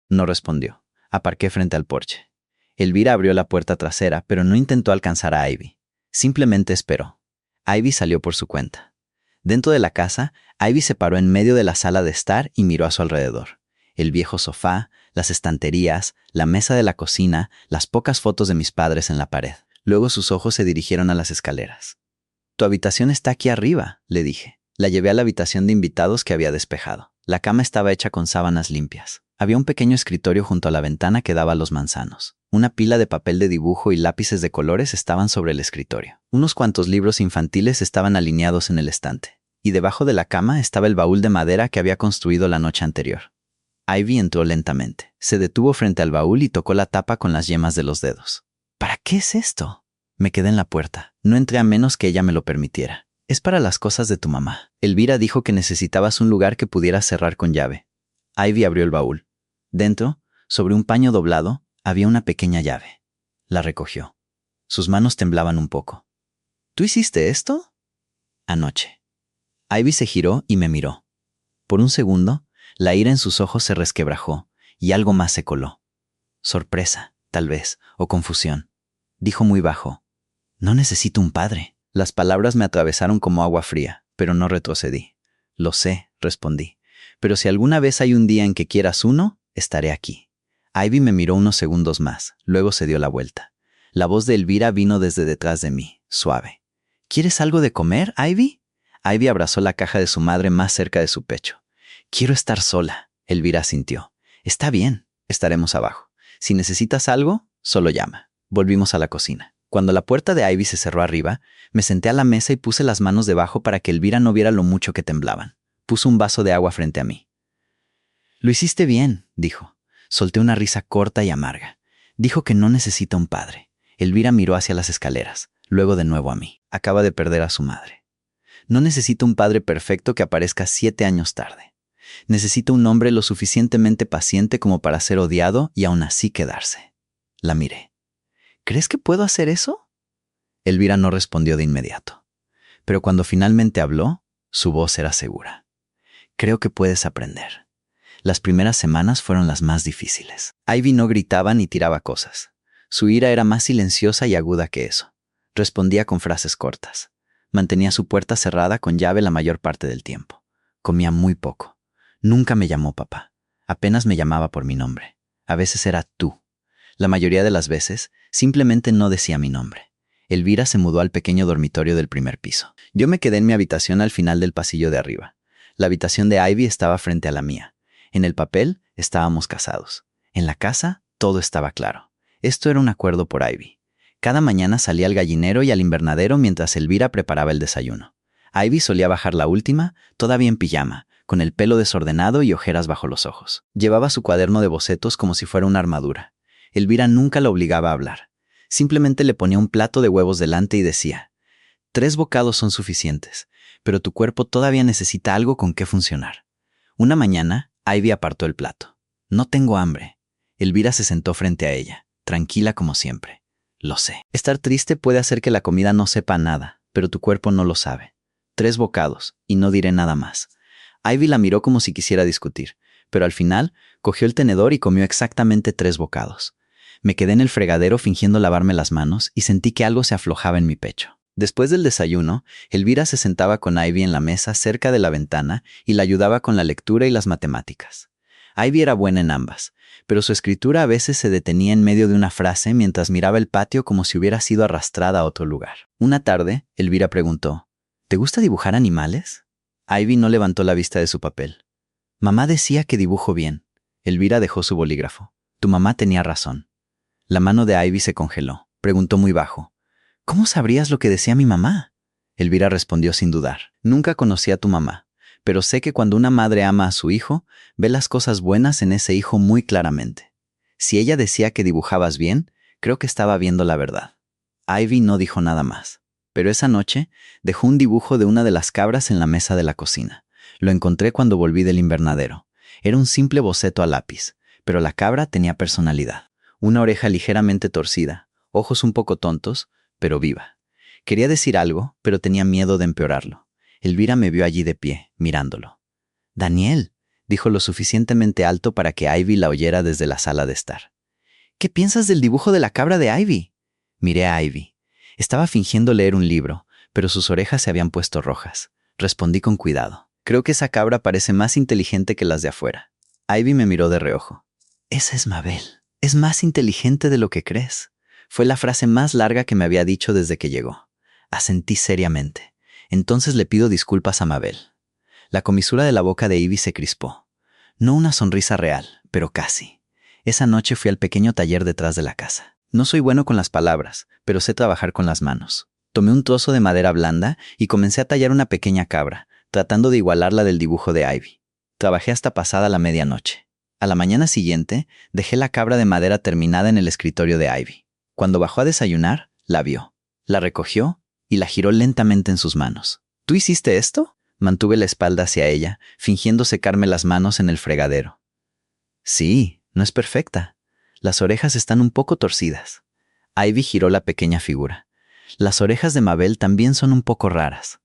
No respondió. Aparqué frente al porche. Elvira abrió la puerta trasera, pero no intentó alcanzar a Ivy. Simplemente esperó. Ivy salió por su cuenta. Dentro de la casa, Ivy se paró en medio de la sala de estar y miró a su alrededor. El viejo sofá, las estanterías, la mesa de la cocina, las pocas fotos de mis padres en la pared. Luego sus ojos se dirigieron a las escaleras. Tu habitación está aquí arriba, le dije. La llevé a la habitación de invitados que había despejado. La cama estaba hecha con sábanas limpias. Había un pequeño escritorio junto a la ventana que daba a los manzanos. Una pila de papel de dibujo y lápices de colores estaban sobre el escritorio. Unos cuantos libros infantiles estaban alineados en el estante. Y debajo de la cama estaba el baúl de madera que había construido la noche anterior. Ivy entró lentamente. Se detuvo frente al baúl y tocó la tapa con las yemas de los dedos. ¿Para qué es esto? Me quedé en la puerta. No entré a menos que ella me lo permitiera. Es para las cosas de tu mamá. Elvira dijo que necesitabas un lugar que pudieras cerrar con llave. Ivy abrió el baúl. Dentro, sobre un paño doblado, había una pequeña llave. La recogió. Sus manos temblaban un poco. ¿Tú hiciste esto? Anoche. Ivy se giró y me miró. Por un segundo, la ira en sus ojos se resquebrajó y algo más se coló. Sorpresa, tal vez, o confusión. Dijo muy bajo: «No necesito un padre». Las palabras me atravesaron como agua fría, pero no retrocedí. «Lo sé», respondí. «Pero si alguna vez hay un día en que quieras uno, estaré aquí». Ivy me miró unos segundos más, luego se dio la vuelta. La voz de Elvira vino desde detrás de mí, suave. «¿Quieres algo de comer, Ivy?» Ivy abrazó la caja de su madre más cerca de su pecho. «Quiero estar sola», Elvira asintió. «Está bien, estaremos abajo. Si necesitas algo, solo llama». Volvimos a la cocina. Cuando la puerta de Ivy se cerró arriba, me senté a la mesa y puse las manos debajo para que Elvira no viera lo mucho que temblaban. Puso un vaso de agua frente a mí. «Lo hiciste bien», dijo. Solté una risa corta y amarga. Dijo que no necesita un padre. Elvira miró hacia las escaleras, luego de nuevo a mí. Acaba de perder a su madre. No necesita un padre perfecto que aparezca 7 años tarde. Necesita un hombre lo suficientemente paciente como para ser odiado y aún así quedarse. La miré. «¿Crees que puedo hacer eso?» Elvira no respondió de inmediato. Pero cuando finalmente habló, su voz era segura. «Creo que puedes aprender». Las primeras semanas fueron las más difíciles. Ivy no gritaba ni tiraba cosas. Su ira era más silenciosa y aguda que eso. Respondía con frases cortas. Mantenía su puerta cerrada con llave la mayor parte del tiempo. Comía muy poco. Nunca me llamó papá. Apenas me llamaba por mi nombre. A veces era tú. La mayoría de las veces, simplemente no decía mi nombre. Elvira se mudó al pequeño dormitorio del primer piso. Yo me quedé en mi habitación al final del pasillo de arriba. La habitación de Ivy estaba frente a la mía. En el papel estábamos casados. En la casa todo estaba claro. Esto era un acuerdo por Ivy. Cada mañana salía al gallinero y al invernadero mientras Elvira preparaba el desayuno. Ivy solía bajar la última, todavía en pijama, con el pelo desordenado y ojeras bajo los ojos. Llevaba su cuaderno de bocetos como si fuera una armadura. Elvira nunca la obligaba a hablar. Simplemente le ponía un plato de huevos delante y decía: «3 bocados son suficientes, pero tu cuerpo todavía necesita algo con qué funcionar». Una mañana, Ivy apartó el plato. «No tengo hambre». Elvira se sentó frente a ella, tranquila como siempre. «Lo sé. Estar triste puede hacer que la comida no sepa a nada, pero tu cuerpo no lo sabe. 3 bocados, y no diré nada más». Ivy la miró como si quisiera discutir, pero al final cogió el tenedor y comió exactamente 3 bocados. Me quedé en el fregadero fingiendo lavarme las manos y sentí que algo se aflojaba en mi pecho. Después del desayuno, Elvira se sentaba con Ivy en la mesa cerca de la ventana y la ayudaba con la lectura y las matemáticas. Ivy era buena en ambas, pero su escritura a veces se detenía en medio de una frase mientras miraba el patio como si hubiera sido arrastrada a otro lugar. Una tarde, Elvira preguntó: «¿Te gusta dibujar animales?» Ivy no levantó la vista de su papel. «Mamá decía que dibujo bien». Elvira dejó su bolígrafo. «Tu mamá tenía razón». La mano de Ivy se congeló. Preguntó muy bajo: «¿Cómo sabrías lo que decía mi mamá?» Elvira respondió sin dudar: «Nunca conocí a tu mamá, pero sé que cuando una madre ama a su hijo, ve las cosas buenas en ese hijo muy claramente. Si ella decía que dibujabas bien, creo que estaba viendo la verdad». Ivy no dijo nada más, pero esa noche dejó un dibujo de una de las cabras en la mesa de la cocina. Lo encontré cuando volví del invernadero. Era un simple boceto a lápiz, pero la cabra tenía personalidad. Una oreja ligeramente torcida, ojos un poco tontos, pero viva. Quería decir algo, pero tenía miedo de empeorarlo. Elvira me vio allí de pie, mirándolo. «Daniel», dijo lo suficientemente alto para que Ivy la oyera desde la sala de estar. «¿Qué piensas del dibujo de la cabra de Ivy?» Miré a Ivy. Estaba fingiendo leer un libro, pero sus orejas se habían puesto rojas. Respondí con cuidado: «Creo que esa cabra parece más inteligente que las de afuera». Ivy me miró de reojo. «Esa es Mabel. Es más inteligente de lo que crees». Fue la frase más larga que me había dicho desde que llegó. Asentí seriamente. «Entonces le pido disculpas a Mabel». La comisura de la boca de Ivy se crispó. No una sonrisa real, pero casi. Esa noche fui al pequeño taller detrás de la casa. No soy bueno con las palabras, pero sé trabajar con las manos. Tomé un trozo de madera blanda y comencé a tallar una pequeña cabra, tratando de igualar la del dibujo de Ivy. Trabajé hasta pasada la medianoche. A la mañana siguiente, dejé la cabra de madera terminada en el escritorio de Ivy. Cuando bajó a desayunar, la vio. La recogió y la giró lentamente en sus manos. «¿Tú hiciste esto?» Mantuve la espalda hacia ella, fingiendo secarme las manos en el fregadero. «Sí, no es perfecta. Las orejas están un poco torcidas». Ivy giró la pequeña figura. «Las orejas de Mabel también son un poco raras».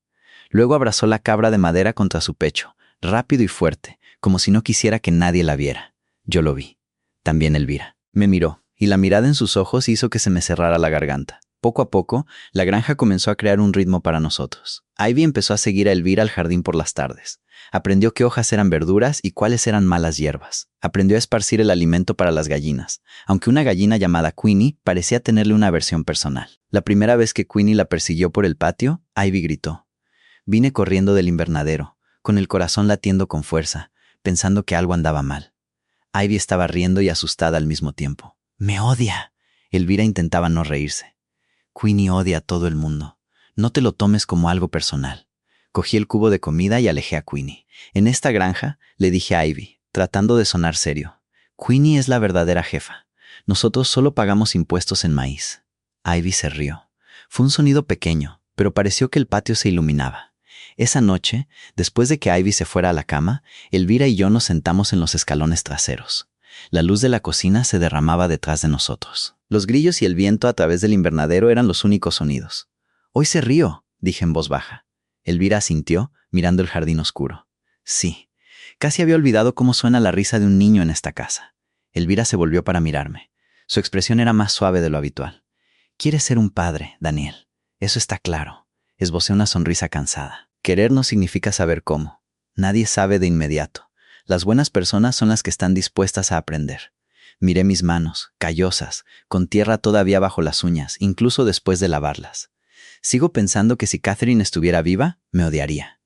Luego abrazó la cabra de madera contra su pecho, rápido y fuerte, como si no quisiera que nadie la viera. Yo lo vi. También Elvira. Me miró, y la mirada en sus ojos hizo que se me cerrara la garganta. Poco a poco, la granja comenzó a crear un ritmo para nosotros. Ivy empezó a seguir a Elvira al jardín por las tardes. Aprendió qué hojas eran verduras y cuáles eran malas hierbas. Aprendió a esparcir el alimento para las gallinas, aunque una gallina llamada Queenie parecía tenerle una aversión personal. La primera vez que Queenie la persiguió por el patio, Ivy gritó. Vine corriendo del invernadero, con el corazón latiendo con fuerza, pensando que algo andaba mal. Ivy estaba riendo y asustada al mismo tiempo. ¡Me odia! Elvira intentaba no reírse. Queenie odia a todo el mundo. No te lo tomes como algo personal. Cogí el cubo de comida y alejé a Queenie. En esta granja, le dije a Ivy, tratando de sonar serio. Queenie es la verdadera jefa. Nosotros solo pagamos impuestos en maíz. Ivy se rió. Fue un sonido pequeño, pero pareció que el patio se iluminaba. Esa noche, después de que Ivy se fuera a la cama, Elvira y yo nos sentamos en los escalones traseros. La luz de la cocina se derramaba detrás de nosotros. Los grillos y el viento a través del invernadero eran los únicos sonidos. «Hoy se río», dije en voz baja. Elvira asintió, mirando el jardín oscuro. Sí, casi había olvidado cómo suena la risa de un niño en esta casa. Elvira se volvió para mirarme. Su expresión era más suave de lo habitual. «Quieres ser un padre, Daniel. Eso está claro». Esbocé una sonrisa cansada. Querer no significa saber cómo. Nadie sabe de inmediato. Las buenas personas son las que están dispuestas a aprender. Miré mis manos, callosas, con tierra todavía bajo las uñas, incluso después de lavarlas. Sigo pensando que si Catherine estuviera viva, me odiaría.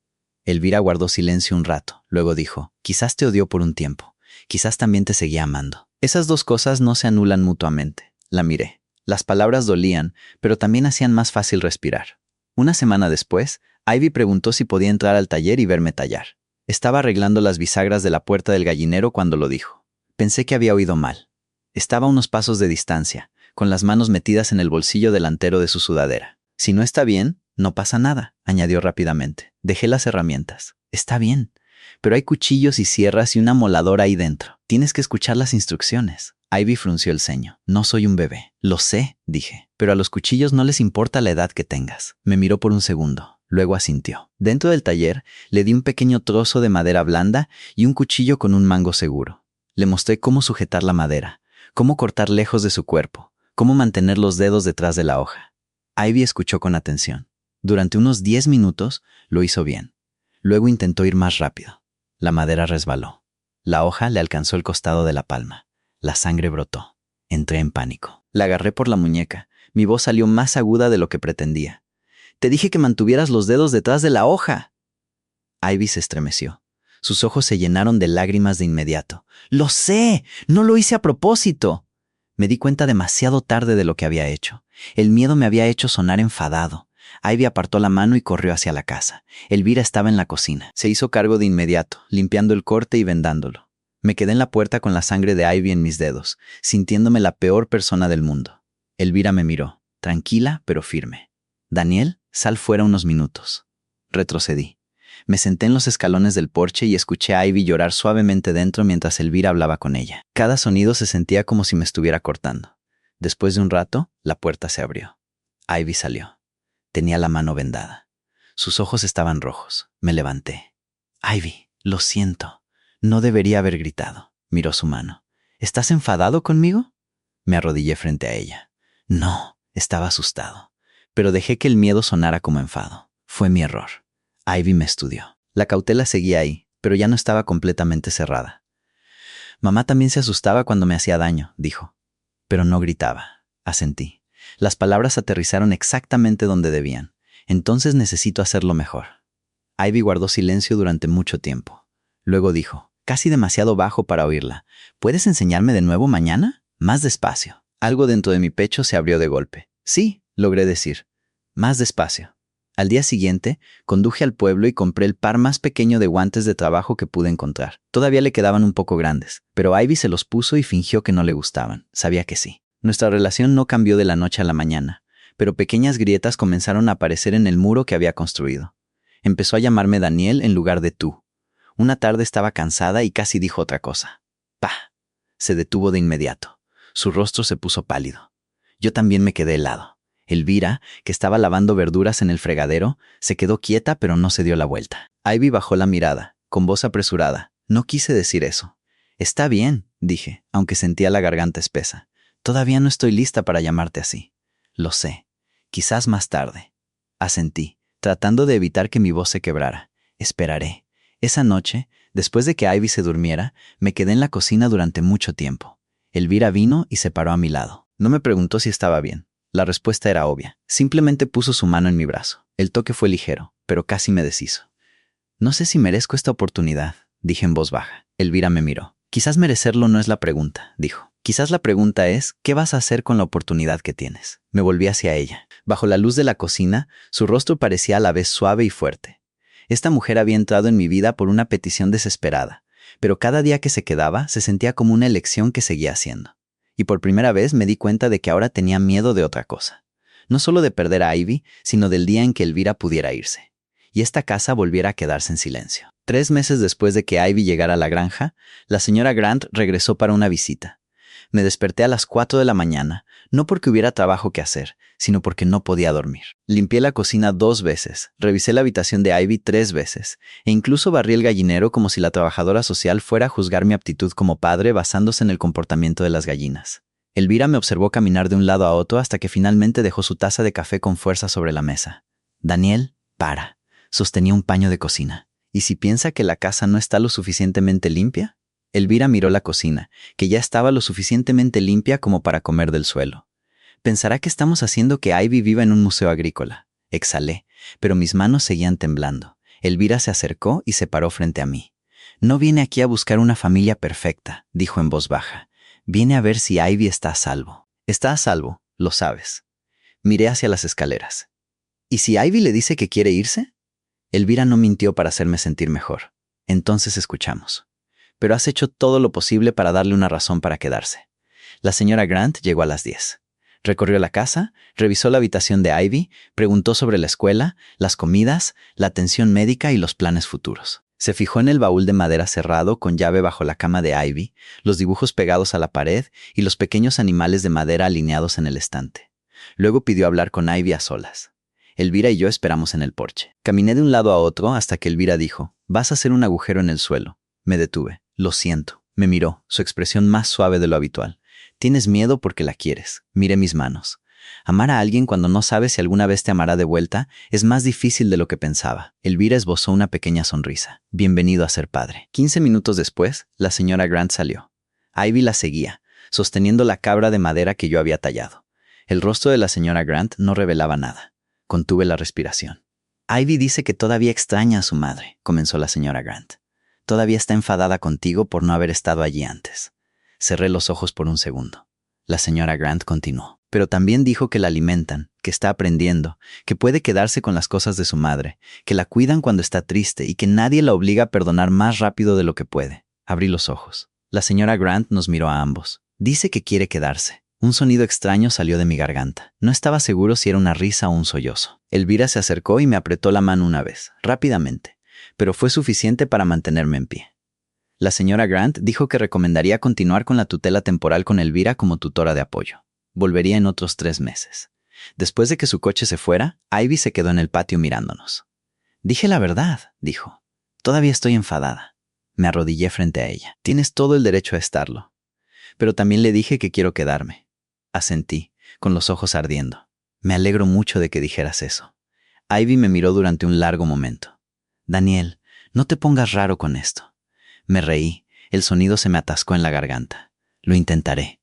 Elvira guardó silencio un rato, luego dijo, quizás te odió por un tiempo, quizás también te seguía amando. Esas dos cosas no se anulan mutuamente. La miré. Las palabras dolían, pero también hacían más fácil respirar. Una semana después, Ivy preguntó si podía entrar al taller y verme tallar. Estaba arreglando las bisagras de la puerta del gallinero cuando lo dijo. Pensé que había oído mal. Estaba a unos pasos de distancia, con las manos metidas en el bolsillo delantero de su sudadera. Si no está bien, no pasa nada, añadió rápidamente. Dejé las herramientas. Está bien, pero hay cuchillos y sierras y una moladora ahí dentro. Tienes que escuchar las instrucciones. Ivy frunció el ceño. No soy un bebé. Lo sé, dije, pero a los cuchillos no les importa la edad que tengas. Me miró por un segundo. Luego asintió. Dentro del taller, le di un pequeño trozo de madera blanda y un cuchillo con un mango seguro. Le mostré cómo sujetar la madera, cómo cortar lejos de su cuerpo, cómo mantener los dedos detrás de la hoja. Ivy escuchó con atención. Durante unos 10 minutos lo hizo bien. Luego intentó ir más rápido. La madera resbaló. La hoja le alcanzó el costado de la palma. La sangre brotó. Entré en pánico. La agarré por la muñeca. Mi voz salió más aguda de lo que pretendía. «Te dije que mantuvieras los dedos detrás de la hoja». Ivy se estremeció. Sus ojos se llenaron de lágrimas de inmediato. «¡Lo sé! ¡No lo hice a propósito!». Me di cuenta demasiado tarde de lo que había hecho. El miedo me había hecho sonar enfadado. Ivy apartó la mano y corrió hacia la casa. Elvira estaba en la cocina. Se hizo cargo de inmediato, limpiando el corte y vendándolo. Me quedé en la puerta con la sangre de Ivy en mis dedos, sintiéndome la peor persona del mundo. Elvira me miró, tranquila pero firme. «Daniel, sal fuera unos minutos». Retrocedí. Me senté en los escalones del porche y escuché a Ivy llorar suavemente dentro mientras Elvira hablaba con ella. Cada sonido se sentía como si me estuviera cortando. Después de un rato, la puerta se abrió. Ivy salió. Tenía la mano vendada. Sus ojos estaban rojos. Me levanté. «Ivy, lo siento. No debería haber gritado». Miró su mano. «¿Estás enfadado conmigo?» Me arrodillé frente a ella. No, estaba asustado. Pero dejé que el miedo sonara como enfado. Fue mi error. Ivy me estudió. La cautela seguía ahí, pero ya no estaba completamente cerrada. «Mamá también se asustaba cuando me hacía daño», dijo. Pero no gritaba. Asentí. Las palabras aterrizaron exactamente donde debían. Entonces necesito hacerlo mejor. Ivy guardó silencio durante mucho tiempo. Luego dijo, casi demasiado bajo para oírla, «¿Puedes enseñarme de nuevo mañana? Más despacio». Algo dentro de mi pecho se abrió de golpe. «Sí», logré decir. «Más despacio». Al día siguiente, conduje al pueblo y compré el par más pequeño de guantes de trabajo que pude encontrar. Todavía le quedaban un poco grandes, pero Ivy se los puso y fingió que no le gustaban. Sabía que sí. Nuestra relación no cambió de la noche a la mañana, pero pequeñas grietas comenzaron a aparecer en el muro que había construido. Empezó a llamarme Daniel en lugar de tú. Una tarde estaba cansada y casi dijo otra cosa. «Pa». Se detuvo de inmediato. Su rostro se puso pálido. Yo también me quedé helado. Elvira, que estaba lavando verduras en el fregadero, se quedó quieta pero no se dio la vuelta. Ivy bajó la mirada, con voz apresurada. No quise decir eso. Está bien, dije, aunque sentía la garganta espesa. Todavía no estoy lista para llamarte así. Lo sé. Quizás más tarde. Asentí, tratando de evitar que mi voz se quebrara. Esperaré. Esa noche, después de que Ivy se durmiera, me quedé en la cocina durante mucho tiempo. Elvira vino y se paró a mi lado. No me preguntó si estaba bien. La respuesta era obvia. Simplemente puso su mano en mi brazo. El toque fue ligero, pero casi me deshizo. No sé si merezco esta oportunidad, dije en voz baja. Elvira me miró. Quizás merecerlo no es la pregunta, dijo. Quizás la pregunta es, ¿qué vas a hacer con la oportunidad que tienes? Me volví hacia ella. Bajo la luz de la cocina, su rostro parecía a la vez suave y fuerte. Esta mujer había entrado en mi vida por una petición desesperada, pero cada día que se quedaba se sentía como una elección que seguía haciendo. Y por primera vez me di cuenta de que ahora tenía miedo de otra cosa. No solo de perder a Ivy, sino del día en que Elvira pudiera irse. Y esta casa volviera a quedarse en silencio. 3 meses después de que Ivy llegara a la granja, la señora Grant regresó para una visita. Me desperté a las 4 de la mañana, no porque hubiera trabajo que hacer, sino porque no podía dormir. Limpié la cocina 2 veces, revisé la habitación de Ivy 3 veces, e incluso barrí el gallinero como si la trabajadora social fuera a juzgar mi aptitud como padre basándose en el comportamiento de las gallinas. Elvira me observó caminar de un lado a otro hasta que finalmente dejó su taza de café con fuerza sobre la mesa. Daniel, para. Sostenía un paño de cocina. ¿Y si piensa que la casa no está lo suficientemente limpia? Elvira miró la cocina, que ya estaba lo suficientemente limpia como para comer del suelo. Pensará que estamos haciendo que Ivy viva en un museo agrícola. Exhalé, pero mis manos seguían temblando. Elvira se acercó y se paró frente a mí. No viene aquí a buscar una familia perfecta, dijo en voz baja. Viene a ver si Ivy está a salvo. Está a salvo, lo sabes. Miré hacia las escaleras. ¿Y si Ivy le dice que quiere irse? Elvira no mintió para hacerme sentir mejor. Entonces escuchamos. Pero has hecho todo lo posible para darle una razón para quedarse. La señora Grant llegó a las 10. Recorrió la casa, revisó la habitación de Ivy, preguntó sobre la escuela, las comidas, la atención médica y los planes futuros. Se fijó en el baúl de madera cerrado con llave bajo la cama de Ivy, los dibujos pegados a la pared y los pequeños animales de madera alineados en el estante. Luego pidió hablar con Ivy a solas. Elvira y yo esperamos en el porche. Caminé de un lado a otro hasta que Elvira dijo, «Vas a hacer un agujero en el suelo». Me detuve. «Lo siento». Me miró, su expresión más suave de lo habitual. «Tienes miedo porque la quieres». Miré mis manos. Amar a alguien cuando no sabes si alguna vez te amará de vuelta es más difícil de lo que pensaba. Elvira esbozó una pequeña sonrisa. «Bienvenido a ser padre». 15 minutos después, la señora Grant salió. Ivy la seguía, sosteniendo la cabra de madera que yo había tallado. El rostro de la señora Grant no revelaba nada. Contuve la respiración. «Ivy dice que todavía extraña a su madre», comenzó la señora Grant. «Todavía está enfadada contigo por no haber estado allí antes». Cerré los ojos por un segundo. La señora Grant continuó. «Pero también dijo que la alimentan, que está aprendiendo, que puede quedarse con las cosas de su madre, que la cuidan cuando está triste y que nadie la obliga a perdonar más rápido de lo que puede». Abrí los ojos. La señora Grant nos miró a ambos. «Dice que quiere quedarse». Un sonido extraño salió de mi garganta. No estaba seguro si era una risa o un sollozo. Elvira se acercó y me apretó la mano una vez, rápidamente, pero fue suficiente para mantenerme en pie. La señora Grant dijo que recomendaría continuar con la tutela temporal con Elvira como tutora de apoyo. Volvería en otros 3 meses. Después de que su coche se fuera, Ivy se quedó en el patio mirándonos. «Dije la verdad», dijo. «Todavía estoy enfadada». Me arrodillé frente a ella. «Tienes todo el derecho a estarlo». Pero también le dije que quiero quedarme. Asentí, con los ojos ardiendo. «Me alegro mucho de que dijeras eso». Ivy me miró durante un largo momento. «Daniel, no te pongas raro con esto». Me reí. El sonido se me atascó en la garganta. «Lo intentaré».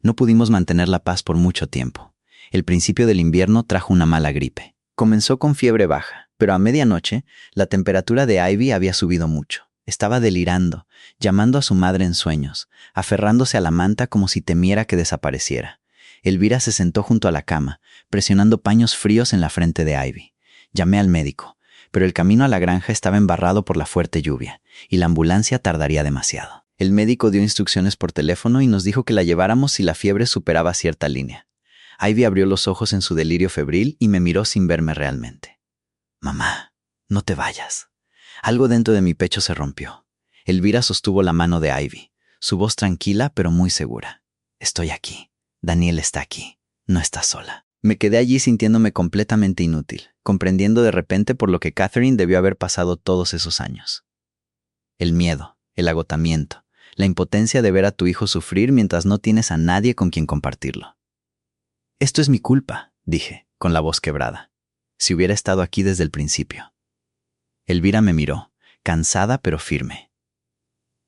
No pudimos mantener la paz por mucho tiempo. El principio del invierno trajo una mala gripe. Comenzó con fiebre baja, pero a medianoche la temperatura de Ivy había subido mucho. Estaba delirando, llamando a su madre en sueños, aferrándose a la manta como si temiera que desapareciera. Elvira se sentó junto a la cama, presionando paños fríos en la frente de Ivy. Llamé al médico, pero el camino a la granja estaba embarrado por la fuerte lluvia, y la ambulancia tardaría demasiado. El médico dio instrucciones por teléfono y nos dijo que la lleváramos si la fiebre superaba cierta línea. Ivy abrió los ojos en su delirio febril y me miró sin verme realmente. «Mamá, no te vayas». Algo dentro de mi pecho se rompió. Elvira sostuvo la mano de Ivy, su voz tranquila pero muy segura. «Estoy aquí. Daniel está aquí. No estás sola». Me quedé allí sintiéndome completamente inútil, comprendiendo de repente por lo que Catherine debió haber pasado todos esos años. El miedo, el agotamiento, la impotencia de ver a tu hijo sufrir mientras no tienes a nadie con quien compartirlo. Esto es mi culpa, dije, con la voz quebrada. Si hubiera estado aquí desde el principio. Elvira me miró, cansada pero firme.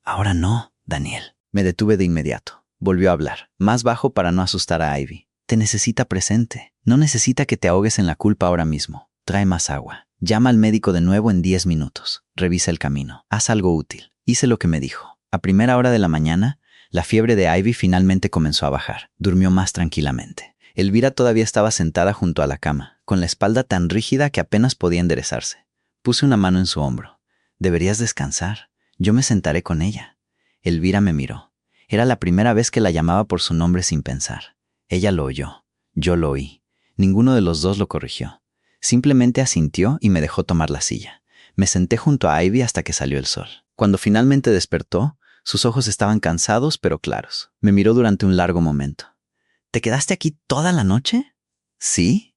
Ahora no, Daniel. Me detuve de inmediato. Volvió a hablar, más bajo para no asustar a Ivy. Te necesita presente. No necesita que te ahogues en la culpa ahora mismo. Trae más agua. Llama al médico de nuevo en 10 minutos. Revisa el camino. Haz algo útil. Hice lo que me dijo. A primera hora de la mañana, la fiebre de Ivy finalmente comenzó a bajar. Durmió más tranquilamente. Elvira todavía estaba sentada junto a la cama, con la espalda tan rígida que apenas podía enderezarse. Puse una mano en su hombro. Deberías descansar. Yo me sentaré con ella. Elvira me miró. Era la primera vez que la llamaba por su nombre sin pensar. Ella lo oyó. Yo lo oí. Ninguno de los dos lo corrigió. Simplemente asintió y me dejó tomar la silla. Me senté junto a Ivy hasta que salió el sol. Cuando finalmente despertó, sus ojos estaban cansados pero claros. Me miró durante un largo momento. ¿Te quedaste aquí toda la noche? ¿Sí?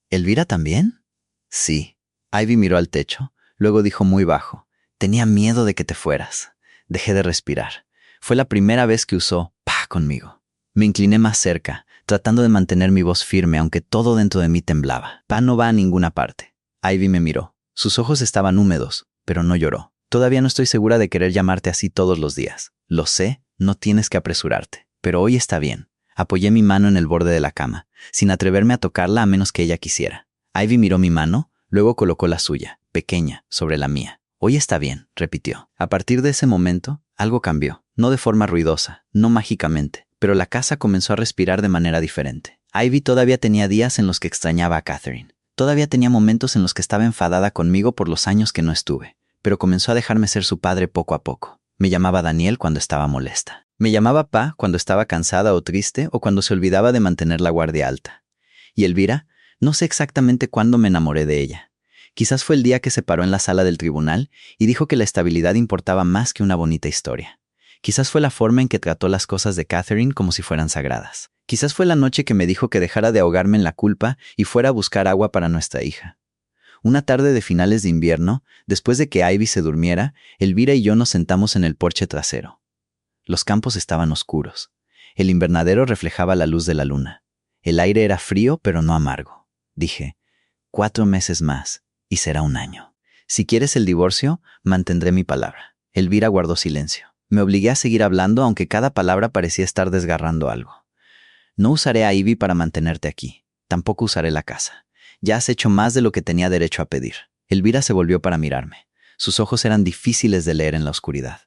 ¿Elvira también? Sí. Ivy miró al techo, luego dijo muy bajo. Tenía miedo de que te fueras. Dejé de respirar. Fue la primera vez que usó "pa" conmigo. Me incliné más cerca, tratando de mantener mi voz firme aunque todo dentro de mí temblaba. Pa no va a ninguna parte. Ivy me miró. Sus ojos estaban húmedos, pero no lloró. Todavía no estoy segura de querer llamarte así todos los días. Lo sé, no tienes que apresurarte. Pero hoy está bien. Apoyé mi mano en el borde de la cama, sin atreverme a tocarla a menos que ella quisiera. Ivy miró mi mano, luego colocó la suya, pequeña, sobre la mía. Hoy está bien, repitió. A partir de ese momento, algo cambió. No de forma ruidosa, no mágicamente, pero la casa comenzó a respirar de manera diferente. Ivy todavía tenía días en los que extrañaba a Catherine. Todavía tenía momentos en los que estaba enfadada conmigo por los años que no estuve, pero comenzó a dejarme ser su padre poco a poco. Me llamaba Daniel cuando estaba molesta. Me llamaba Pa cuando estaba cansada o triste o cuando se olvidaba de mantener la guardia alta. Y Elvira, no sé exactamente cuándo me enamoré de ella. Quizás fue el día que se paró en la sala del tribunal y dijo que la estabilidad importaba más que una bonita historia. Quizás fue la forma en que trató las cosas de Catherine como si fueran sagradas. Quizás fue la noche que me dijo que dejara de ahogarme en la culpa y fuera a buscar agua para nuestra hija. Una tarde de finales de invierno, después de que Ivy se durmiera, Elvira y yo nos sentamos en el porche trasero. Los campos estaban oscuros. El invernadero reflejaba la luz de la luna. El aire era frío pero no amargo. Dije, 4 meses más y será un año. Si quieres el divorcio, mantendré mi palabra. Elvira guardó silencio. Me obligué a seguir hablando aunque cada palabra parecía estar desgarrando algo. No usaré a Ivy para mantenerte aquí. Tampoco usaré la casa. Ya has hecho más de lo que tenía derecho a pedir. Elvira se volvió para mirarme. Sus ojos eran difíciles de leer en la oscuridad.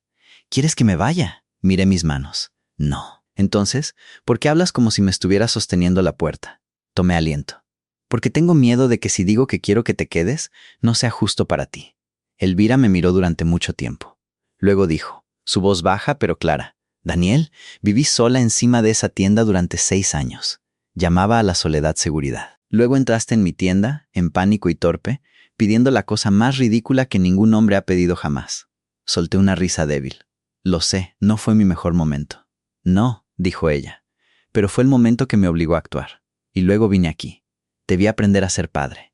¿Quieres que me vaya? Miré mis manos. No. Entonces, ¿por qué hablas como si me estuvieras sosteniendo la puerta? Tomé aliento. Porque tengo miedo de que si digo que quiero que te quedes, no sea justo para ti. Elvira me miró durante mucho tiempo. Luego dijo, su voz baja pero clara. Daniel, viví sola encima de esa tienda durante 6 años. Llamaba a la soledad seguridad. Luego entraste en mi tienda, en pánico y torpe, pidiendo la cosa más ridícula que ningún hombre ha pedido jamás. Solté una risa débil. Lo sé, no fue mi mejor momento. No, dijo ella, pero fue el momento que me obligó a actuar. Y luego vine aquí. Debí aprender a ser padre.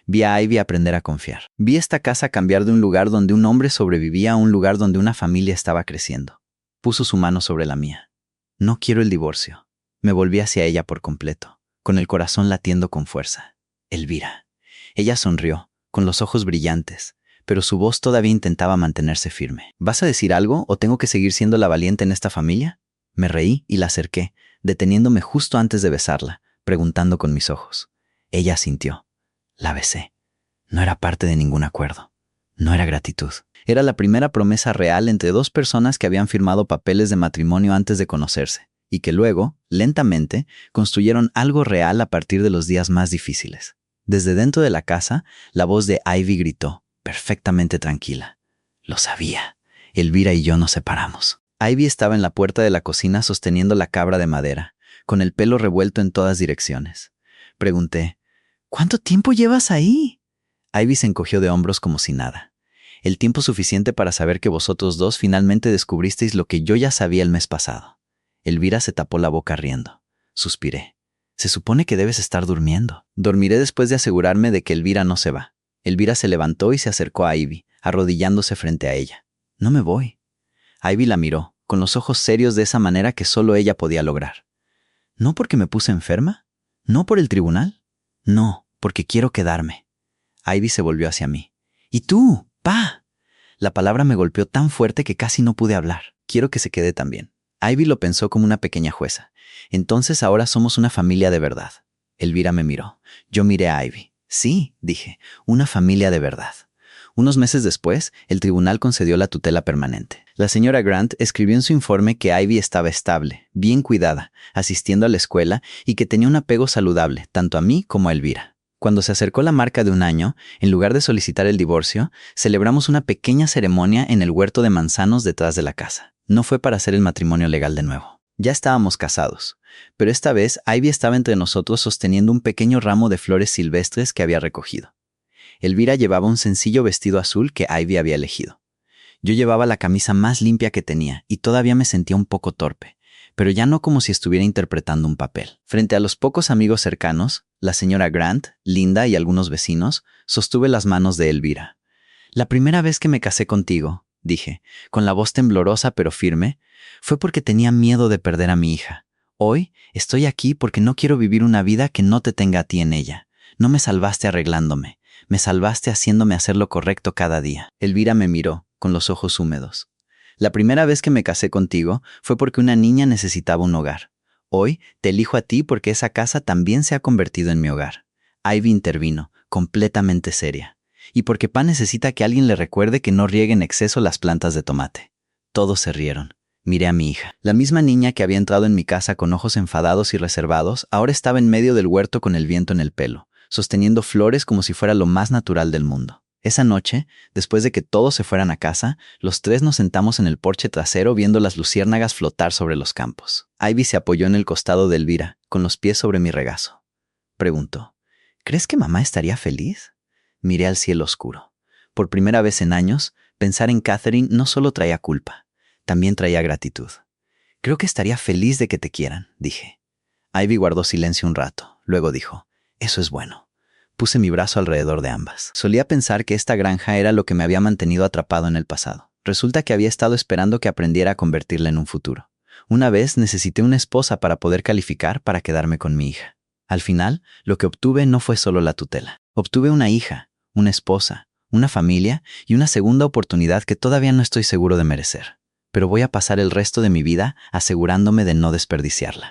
Vi a Ivy aprender a confiar. Vi esta casa cambiar de un lugar donde un hombre sobrevivía a un lugar donde una familia estaba creciendo. Puso su mano sobre la mía. No quiero el divorcio. Me volví hacia ella por completo, con el corazón latiendo con fuerza. Elvira. Ella sonrió, con los ojos brillantes, pero su voz todavía intentaba mantenerse firme. ¿Vas a decir algo o tengo que seguir siendo la valiente en esta familia? Me reí y la acerqué, deteniéndome justo antes de besarla, preguntando con mis ojos. Ella asintió. La besé. No era parte de ningún acuerdo. No era gratitud. Era la primera promesa real entre 2 personas que habían firmado papeles de matrimonio antes de conocerse, y que luego, lentamente, construyeron algo real a partir de los días más difíciles. Desde dentro de la casa, la voz de Ivy gritó, perfectamente tranquila. Lo sabía. Elvira y yo nos separamos. Ivy estaba en la puerta de la cocina sosteniendo la cabra de madera, con el pelo revuelto en todas direcciones. Pregunté, ¿cuánto tiempo llevas ahí? Ivy se encogió de hombros como si nada. El tiempo suficiente para saber que vosotros 2 finalmente descubristeis lo que yo ya sabía el mes pasado. Elvira se tapó la boca riendo. Suspiré. Se supone que debes estar durmiendo. Dormiré después de asegurarme de que Elvira no se va. Elvira se levantó y se acercó a Ivy, arrodillándose frente a ella. No me voy. Ivy la miró, con los ojos serios de esa manera que solo ella podía lograr. ¿No porque me puse enferma? ¿No por el tribunal? No, porque quiero quedarme. Ivy se volvió hacia mí. ¿Y tú, pa? La palabra me golpeó tan fuerte que casi no pude hablar. Quiero que se quede también. Ivy lo pensó como una pequeña jueza. Entonces ahora somos una familia de verdad. Elvira me miró. Yo miré a Ivy. Sí, dije, una familia de verdad. Unos meses después, el tribunal concedió la tutela permanente. La señora Grant escribió en su informe que Ivy estaba estable, bien cuidada, asistiendo a la escuela y que tenía un apego saludable, tanto a mí como a Elvira. Cuando se acercó la marca de un año, en lugar de solicitar el divorcio, celebramos una pequeña ceremonia en el huerto de manzanos detrás de la casa. No fue para hacer el matrimonio legal de nuevo. Ya estábamos casados, pero esta vez Ivy estaba entre nosotros sosteniendo un pequeño ramo de flores silvestres que había recogido. Elvira llevaba un sencillo vestido azul que Ivy había elegido. Yo llevaba la camisa más limpia que tenía y todavía me sentía un poco torpe, pero ya no como si estuviera interpretando un papel. Frente a los pocos amigos cercanos, la señora Grant, Linda y algunos vecinos, sostuve las manos de Elvira. La primera vez que me casé contigo, dije, con la voz temblorosa pero firme, fue porque tenía miedo de perder a mi hija. Hoy estoy aquí porque no quiero vivir una vida que no te tenga a ti en ella. No me salvaste arreglándome, me salvaste haciéndome hacer lo correcto cada día. Elvira me miró, con los ojos húmedos. La primera vez que me casé contigo fue porque una niña necesitaba un hogar. Hoy te elijo a ti porque esa casa también se ha convertido en mi hogar. Ivy intervino, completamente seria. Y porque Pa necesita que alguien le recuerde que no riegue en exceso las plantas de tomate. Todos se rieron. Miré a mi hija. La misma niña que había entrado en mi casa con ojos enfadados y reservados, ahora estaba en medio del huerto con el viento en el pelo, sosteniendo flores como si fuera lo más natural del mundo. Esa noche, después de que todos se fueran a casa, los tres nos sentamos en el porche trasero viendo las luciérnagas flotar sobre los campos. Ivy se apoyó en el costado de Elvira, con los pies sobre mi regazo. Preguntó, ¿crees que mamá estaría feliz? Miré al cielo oscuro. Por primera vez en años, pensar en Catherine no solo traía culpa, también traía gratitud. Creo que estaría feliz de que te quieran, dije. Ivy guardó silencio un rato, luego dijo, eso es bueno. Puse mi brazo alrededor de ambas. Solía pensar que esta granja era lo que me había mantenido atrapado en el pasado. Resulta que había estado esperando que aprendiera a convertirla en un futuro. Una vez necesité una esposa para poder calificar para quedarme con mi hija. Al final, lo que obtuve no fue solo la tutela. Obtuve una hija, una esposa, una familia y una segunda oportunidad que todavía no estoy seguro de merecer. Pero voy a pasar el resto de mi vida asegurándome de no desperdiciarla.